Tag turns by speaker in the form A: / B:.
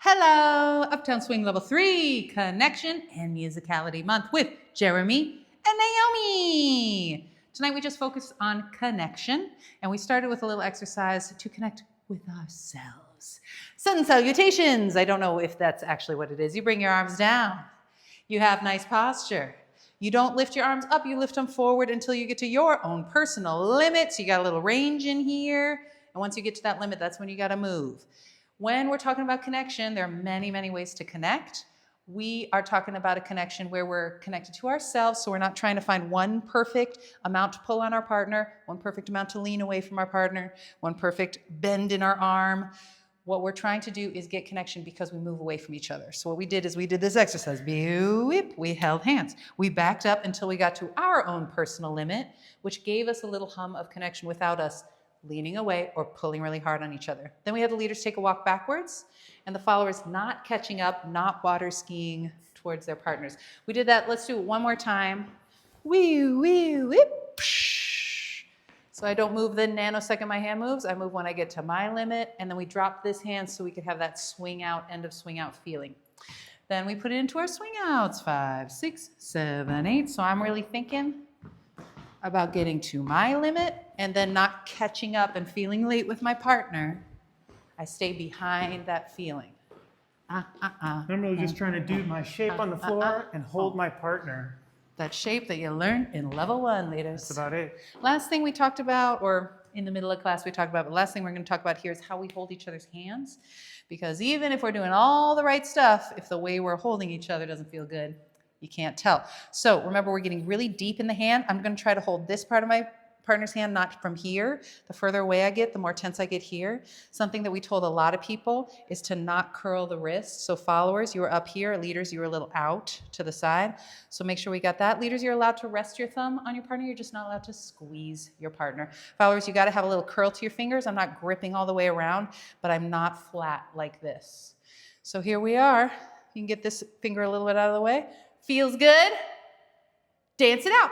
A: Hello, Uptown Swing Level 3, Connection and Musicality Month with Jeremy and Naomi. Tonight we just focused on connection, and we started with a little exercise to connect with ourselves. Sun salutations. I don't know if that's actually what it is. You bring your arms down. You have nice posture. You don't lift your arms up, you lift them forward until you get to your own personal limit. So you got a little range in here, and once you get to that limit, that's when you got to move. When we're talking about connection, there are many, many ways to connect. We are talking about a connection where we're connected to ourselves, so we're not trying to find one perfect amount to pull on our partner, one perfect amount to lean away from our partner, one perfect bend in our arm. What we're trying to do is get connection because we move away from each other. So what we did is we did this exercise. We held hands. We backed up until we got to our own personal limit, which gave us a little hum of connection without us leaning away or pulling really hard on each other. Then we had the leaders take a walk backwards and the followers not catching up, not water skiing towards their partners. We did that. Let's do it one more time. So I don't move the nanosecond my hand moves. I move when I get to my limit, and then we drop this hand so we could have that swing out, end of swing out feeling. Then we put it into our swing outs, 5, 6, 7, 8. So I'm really thinking about getting to my limit and then not catching up and feeling late with my partner. I stay behind that feeling.
B: I'm really just trying to do my shape on the floor and hold my partner.
A: That shape that you learned in level 1, leaders.
B: That's about it.
A: Last thing we talked about, or in the middle of class we talked about, but last thing we're going to talk about here is how we hold each other's hands. Because even if we're doing all the right stuff, if the way we're holding each other doesn't feel good, you can't tell. So remember, we're getting really deep in the hand. I'm going to try to hold this part of my partner's hand, not from here. The further away I get, the more tense I get here. Something that we told a lot of people is to not curl the wrist. So followers, you were up here. Leaders, you were a little out to the side. So make sure we got that. Leaders, you're allowed to rest your thumb on your partner. You're just not allowed to squeeze your partner. Followers, you got to have a little curl to your fingers. I'm not gripping all the way around, but I'm not flat like this. So here we are. You can get this finger a little bit out of the way. Feels good? Dance it out.